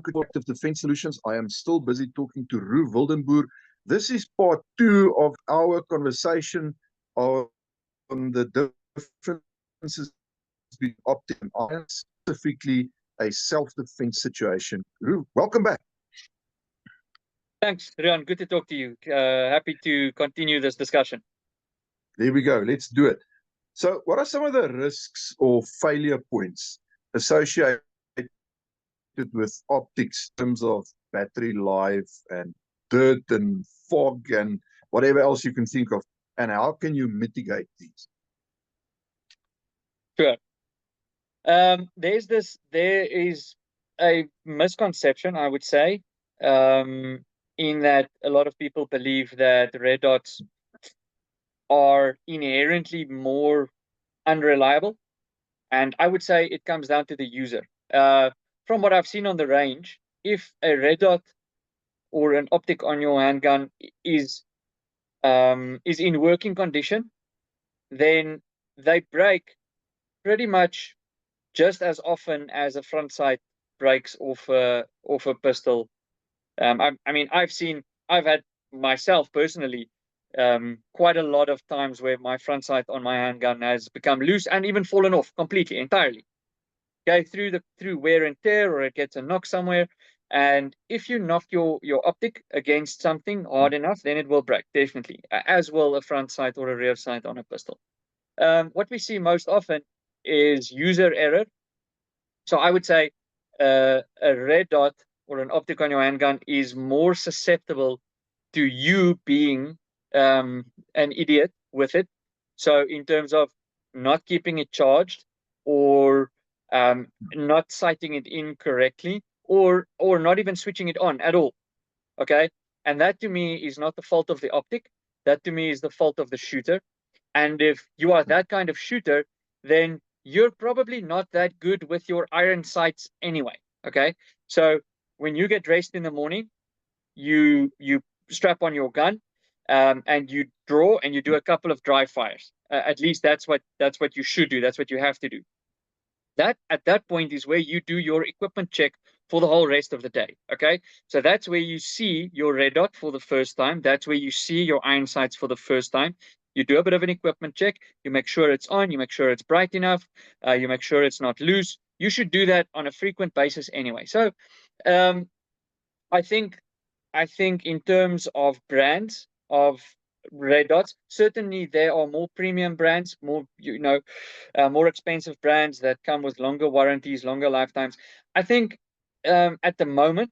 Rian Active Defense Solutions. I am still busy talking to Roux Wildenboer. This is part 2 of our conversation on the differences between optic and irons, specifically a self-defense situation. Roux, welcome back. Thanks, Rian. Good to talk to you. Happy to continue this discussion. There we go. Let's do it. So what are some of the risks or failure points associated with optics in terms of battery life and dirt and fog and whatever else you can think of, and how can you mitigate these? Sure. There is a misconception, I would say, in that a lot of people believe that red dots are inherently more unreliable, and I would say it comes down to the user. From what I've seen on the range, if a red dot or an optic on your handgun is in working condition, then they break pretty much just as often as a front sight breaks off a pistol. I mean, I've had myself personally quite a lot of times where my front sight on my handgun has become loose and even fallen off completely, entirely. Okay, through wear and tear, or it gets a knock somewhere. And if you knock your optic against something hard enough, then it will break, definitely, as will a front sight or a rear sight on a pistol. What we see most often is user error. So I would say a red dot or an optic on your handgun is more susceptible to you being an idiot with it. So in terms of not keeping it charged, or not sighting it incorrectly, or not even switching it on at all. Okay, and that to me is not the fault of the optic. That to me is the fault of the shooter. And if you are that kind of shooter, then you're probably not that good with your iron sights anyway. Okay, so when you get dressed in the morning, you strap on your gun, and you draw and you do a couple of dry fires. At least that's what you should do. That's what you have to do. That at that point is where you do your equipment check for the whole rest of the day. Okay, so that's where you see your red dot for the first time. That's where you see your iron sights for the first time. You do a bit of an equipment check. You make sure it's on. You make sure it's bright enough. You make sure it's not loose. You should do that on a frequent basis anyway. So I think in terms of brands of red dots, certainly there are more premium brands, more more expensive brands that come with longer warranties, longer lifetimes. I think at the moment,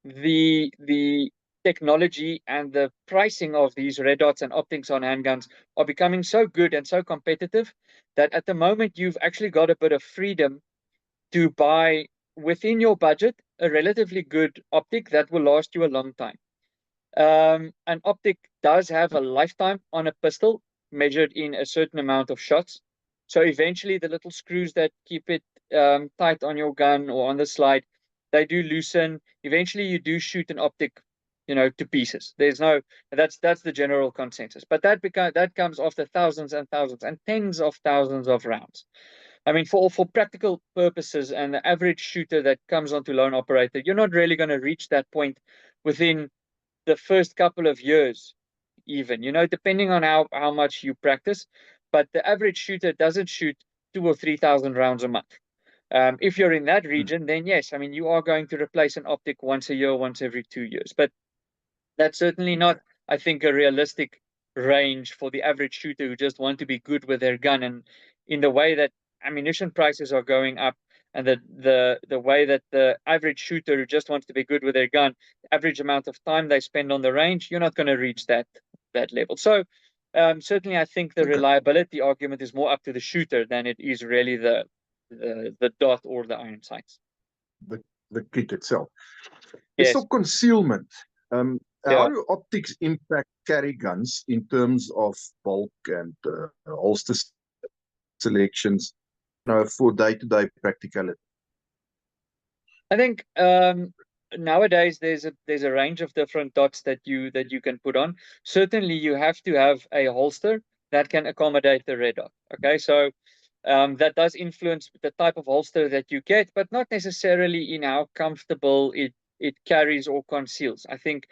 the technology and the pricing of these red dots and optics on handguns are becoming so good and so competitive that at the moment you've actually got a bit of freedom to buy within your budget a relatively good optic that will last you a long time. An optic does have a lifetime on a pistol measured in a certain amount of shots. So eventually the little screws that keep it tight on your gun or on the slide, they do loosen. Eventually you do shoot an optic, to pieces. That's the general consensus. But that comes after thousands and thousands and tens of thousands of rounds. I mean, for practical purposes and the average shooter that comes onto lone operator, you're not really going to reach that point within the first couple of years, even, depending on how much you practice. But the average shooter doesn't shoot 2,000 or 3,000 rounds a month. If you're in that region, then yes, I mean, you are going to replace an optic once a year, once every 2 years. But that's certainly not, I think, a realistic range for the average shooter who just want to be good with their gun. And in the way that ammunition prices are going up, and the way that the average shooter who just wants to be good with their gun, the average amount of time they spend on the range, you're not going to reach that level. So certainly I think the reliability argument is more up to the shooter than it is really the dot or the iron sights. The kit itself. Yes. So concealment. How do optics impact carry guns in terms of bulk and holster selections, for day-to-day practicality? I think nowadays there's a range of different dots that you can put on. Certainly you have to have a holster that can accommodate the red dot. Okay, so That does influence the type of holster that you get, but not necessarily in how comfortable it carries or conceals. I think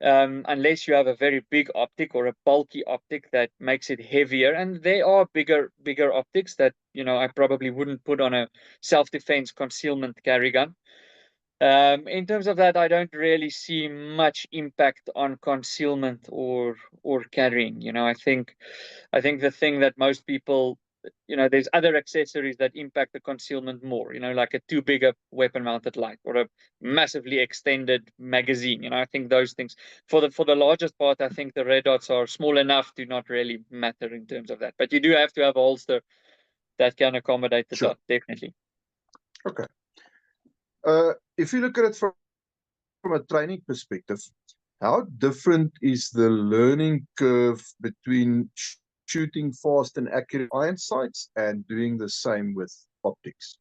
unless you have a very big optic or a bulky optic that makes it heavier, and there are bigger optics that I probably wouldn't put on a self-defense concealment carry gun. In terms of that, I don't really see much impact on concealment or carrying. I think the thing that most people, there's other accessories that impact the concealment more. Like a too big a weapon-mounted light or a massively extended magazine. I think those things, for the largest part, I think the red dots are small enough to not really matter in terms of that. But you do have to have a holster that can accommodate the Sure. dot, definitely. Okay. If you look at it from a training perspective, how different is the learning curve between shooting fast and accurate iron sights and doing the same with optics?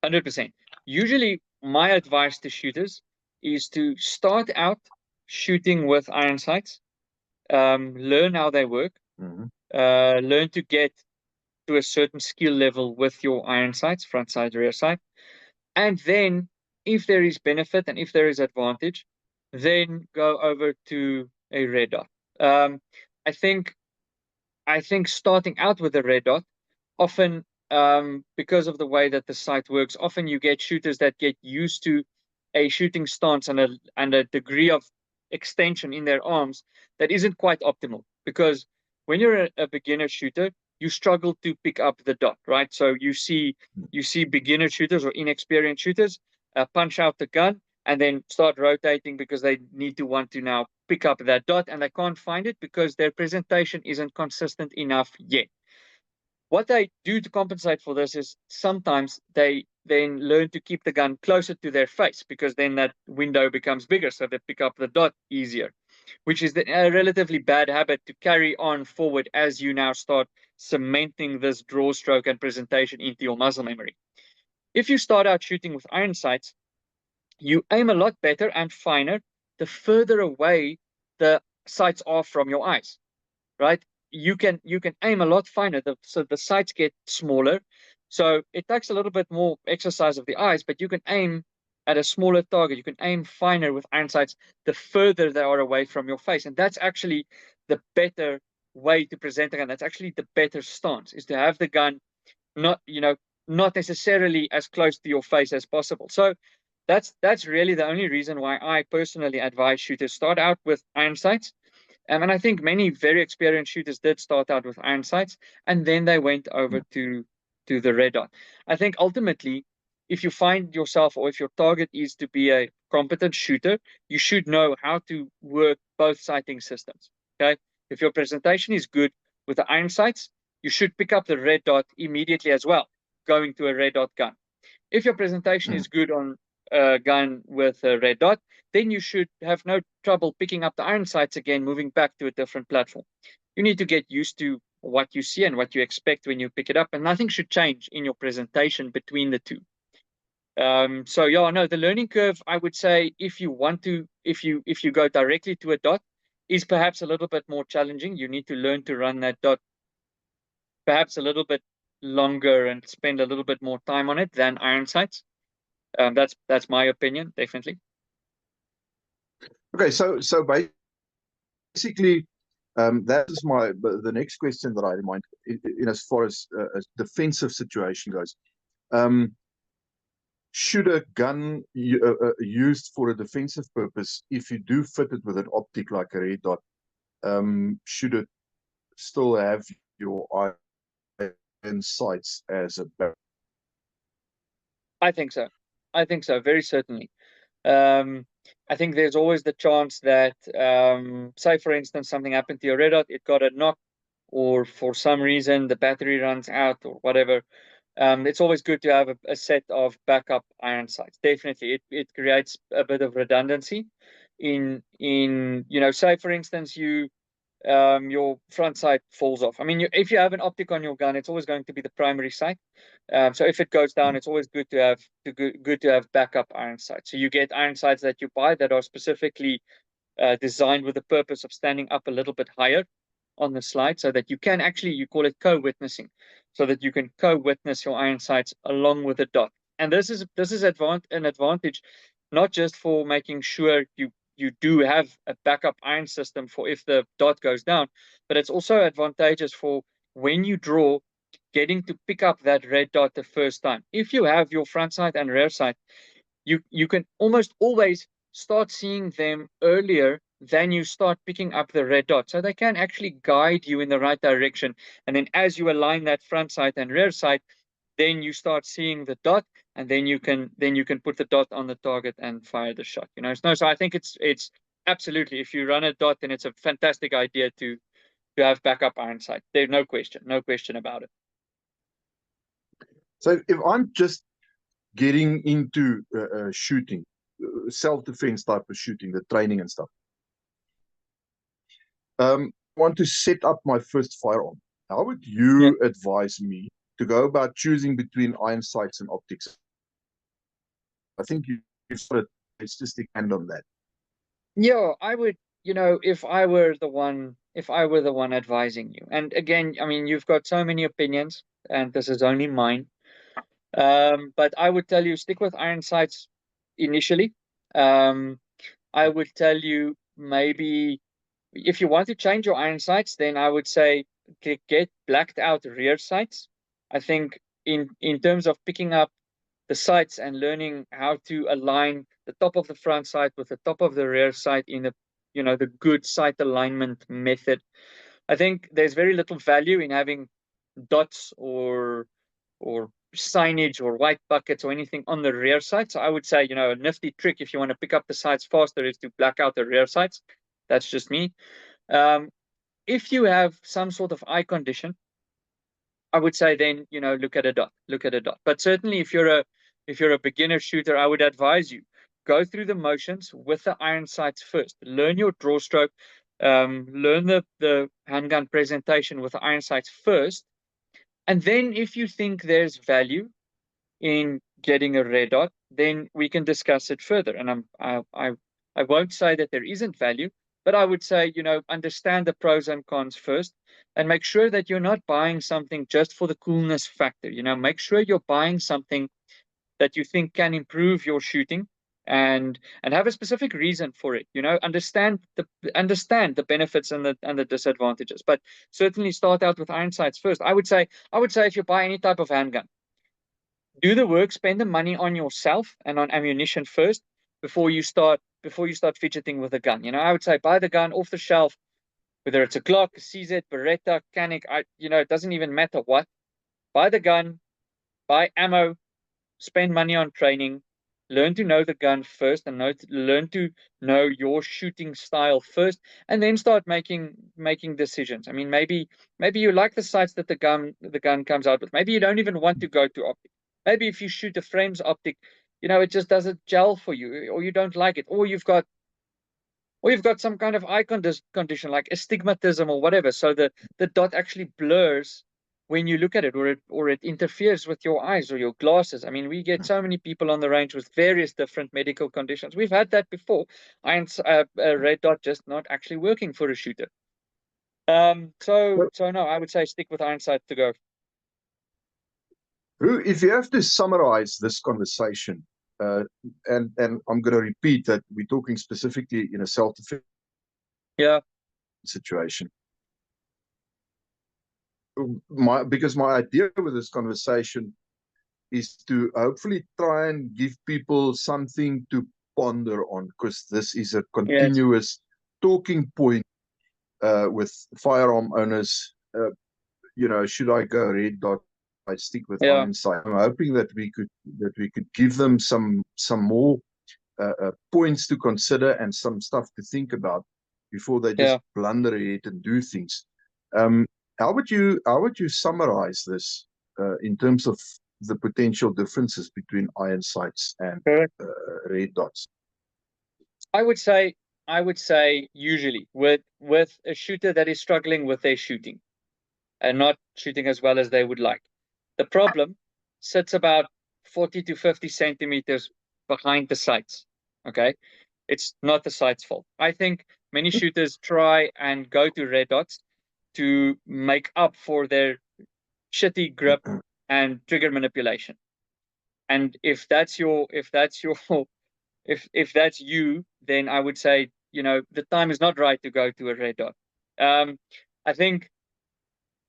100%. Usually, my advice to shooters is to start out shooting with iron sights, learn how they work, learn to get to a certain skill level with your iron sights, front sight, rear sight, and then if there is benefit and if there is advantage, then go over to a red dot. I think starting out with a red dot, often because of the way that the sight works, often you get shooters that get used to a shooting stance and a degree of extension in their arms that isn't quite optimal. Because when you're a beginner shooter, you struggle to pick up the dot, right? So you see beginner shooters or inexperienced shooters punch out the gun and then start rotating because they want to now pick up that dot, and they can't find it because their presentation isn't consistent enough yet. What they do to compensate for this is sometimes they then learn to keep the gun closer to their face, because then that window becomes bigger, so they pick up the dot easier, which is a relatively bad habit to carry on forward as you now start cementing this draw stroke and presentation into your muscle memory. If you start out shooting with iron sights, you aim a lot better and finer the further away the sights are from your eyes, right? You can aim a lot finer, so the sights get smaller. So it takes a little bit more exercise of the eyes, but you can aim at a smaller target. You can aim finer with iron sights the further they are away from your face, and that's actually the better way to present a gun. That's actually the better stance, is to have the gun not necessarily as close to your face as possible. So that's really the only reason why I personally advise shooters start out with iron sights. And I think many very experienced shooters did start out with iron sights, and then they went over to the red dot. I think ultimately, if you find yourself, or if your target is to be a competent shooter, you should know how to work both sighting systems. Okay, if your presentation is good with the iron sights, you should pick up the red dot immediately as well, going to a red dot gun. If your presentation is good on a gun with a red dot, then you should have no trouble picking up the iron sights again, moving back to a different platform. You need to get used to what you see and what you expect when you pick it up, and nothing should change in your presentation between the two. So yeah, no, the learning curve, I would say, if you go directly to a dot, is perhaps a little bit more challenging. You need to learn to run that dot perhaps a little bit longer and spend a little bit more time on it than iron sights. That's my opinion, definitely. Okay, so basically, that is the next question that I had in mind. As far as a defensive situation goes, should a gun used for a defensive purpose, if you do fit it with an optic like a red dot, should it still have your iron sights as a barrel? I think so, very certainly. I think there's always the chance that, say for instance, something happened to your red dot, it got a knock, or for some reason the battery runs out or whatever. It's always good to have a set of backup iron sights. Definitely, it creates a bit of redundancy in say for instance your front sight falls off. I mean, if you have an optic on your gun, it's always going to be the primary sight. So if it goes down, it's always good to have backup iron sights. So you get iron sights that you buy that are specifically designed with the purpose of standing up a little bit higher on the slide, so that you can actually, you call it co-witnessing. so that you can co-witness your iron sights along with the dot. And this is an advantage, not just for making sure you do have a backup iron system for if the dot goes down, but it's also advantageous for when you draw, getting to pick up that red dot the first time. If you have your front sight and rear sight, you can almost always start seeing them earlier than you start picking up the red dot. So they can actually guide you in the right direction. And then as you align that front sight and rear sight, then you start seeing the dot, and then you can put the dot on the target and fire the shot. So I think it's absolutely, if you run a dot, then it's a fantastic idea to have backup iron sight. There's no question about it. So if I'm just getting into shooting, self-defense type of shooting, the training and stuff, want to set up my first firearm, how would you advise me to go about choosing between iron sights and optics? I think you've sort of, it's just a hand on that. Yeah, I would, if I were the one advising you. And again, I mean, you've got so many opinions, and this is only mine. But I would tell you, stick with iron sights initially. I would tell you, maybe if you want to change your iron sights, then I would say get blacked out rear sights. I think in terms of picking up the sights and learning how to align the top of the front sight with the top of the rear sight in the good sight alignment method, I think there's very little value in having dots or signage or white buckets or anything on the rear sight. So I would say, a nifty trick if you want to pick up the sights faster is to black out the rear sights. That's just me. If you have some sort of eye condition, I would say then, look at a dot. But certainly if you're a beginner shooter, I would advise you, go through the motions with the iron sights first. Learn your draw stroke, learn the handgun presentation with the iron sights first. And then if you think there's value in getting a red dot, then we can discuss it further. And I won't say that there isn't value, but I would say, understand the pros and cons first, and make sure that you're not buying something just for the coolness factor. Make sure you're buying something that you think can improve your shooting, and have a specific reason for it. Understand the benefits and the disadvantages. But certainly start out with iron sights first. I would say if you buy any type of handgun, do the work, spend the money on yourself and on ammunition first before you start fidgeting with a gun. I would say buy the gun off the shelf, whether it's a Glock, a CZ, Beretta, Canik, it doesn't even matter what. Buy the gun, buy ammo, spend money on training, learn to know the gun first, and learn to know your shooting style first, and then start making decisions. I mean, maybe you like the sights that the gun comes out with. Maybe you don't even want to go to optic. Maybe if you shoot a frames optic, it just doesn't gel for you, or you don't like it, or you've got some kind of eye condition like astigmatism or whatever. So the dot actually blurs when you look at it, or it interferes with your eyes or your glasses. I mean, we get so many people on the range with various different medical conditions. We've had that before. A red dot just not actually working for a shooter. So no, I would say stick with iron sight to go. Roux, if you have to summarize this conversation, and I'm going to repeat that we're talking specifically in a self-defense situation. Because my idea with this conversation is to hopefully try and give people something to ponder on, because this is a continuous talking point with firearm owners. Should I go red dot? I stick with iron sight. I'm hoping that we could give them some more points to consider and some stuff to think about before they just blunder ahead and do things. How would you summarize this in terms of the potential differences between iron sights and red dots? I would say usually with a shooter that is struggling with their shooting and not shooting as well as they would like, the problem sits about 40 to 50 centimeters behind the sights. Okay, it's not the sight's fault. I think many shooters try and go to red dots to make up for their shitty grip, and trigger manipulation. And if that's your if that's you, then I would say, the time is not right to go to a red dot. I think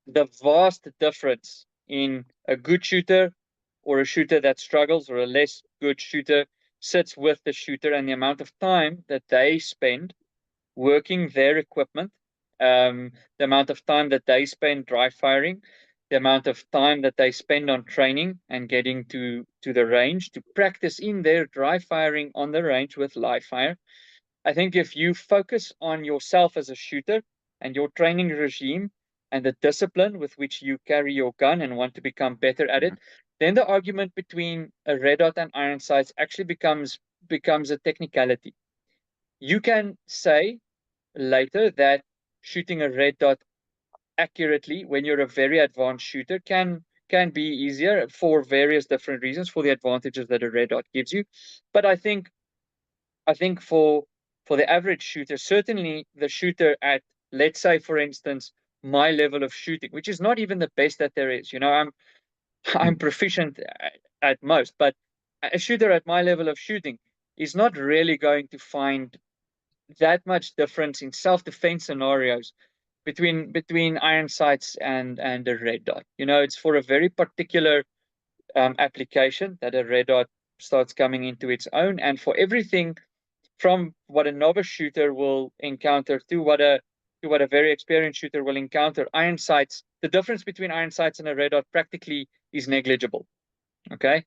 the vast difference in a good shooter or a shooter that struggles or a less good shooter sits with the shooter and the amount of time that they spend working their equipment, the amount of time that they spend dry firing, the amount of time that they spend on training and getting to the range to practice in their dry firing on the range with live fire. I think if you focus on yourself as a shooter and your training regime and the discipline with which you carry your gun and want to become better at it, then the argument between a red dot and iron sights actually becomes a technicality. You can say later that shooting a red dot accurately when you're a very advanced shooter can be easier for various different reasons, for the advantages that a red dot gives you. But I think for the average shooter, certainly the shooter at, let's say, for instance, my level of shooting, which is not even the best that there is. I'm proficient at most, but a shooter at my level of shooting is not really going to find that much difference in self-defense scenarios between iron sights and a red dot. It's for a very particular application that a red dot starts coming into its own, and for everything from what a novice shooter will encounter to what a very experienced shooter will encounter, iron sights, the difference between iron sights and a red dot practically is negligible. Okay,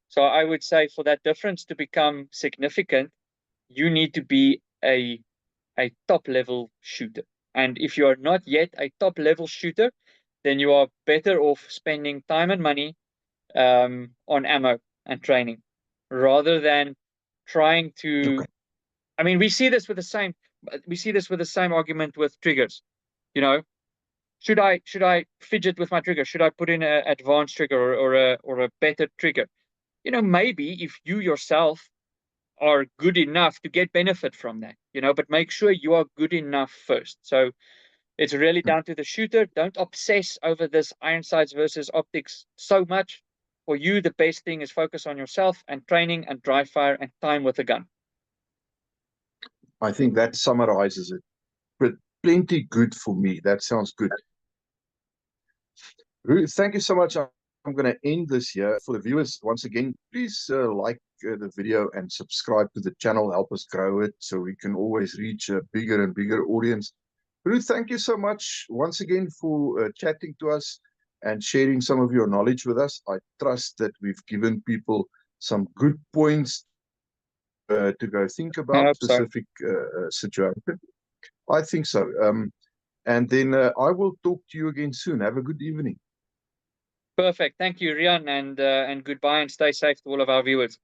so I would say for that difference to become significant, you need to be a top level shooter. And if you are not yet a top level shooter, then you are better off spending time and money on ammo and training rather than trying to. Okay. I mean, we see this with the same argument with triggers. You know, should I fidget with my trigger? Should I put in an advanced trigger or a better trigger? Maybe if you yourself are good enough to get benefit from that, but make sure you are good enough first. So it's really down to the shooter. Don't obsess over this iron sights versus optics so much. For you, the best thing is focus on yourself and training and dry fire and time with a gun. I think that summarizes it. But plenty good for me. That sounds good. Ruth, thank you so much. I'm going to end this here. For the viewers, once again, please like the video and subscribe to the channel. Help us grow it so we can always reach a bigger and bigger audience. Ruth, thank you so much once again for chatting to us and sharing some of your knowledge with us. I trust that we've given people some good points to go think about specific situation. I think so. And then I will talk to you again soon. Have a good evening. Perfect. Thank you, Rian, and goodbye and stay safe to all of our viewers.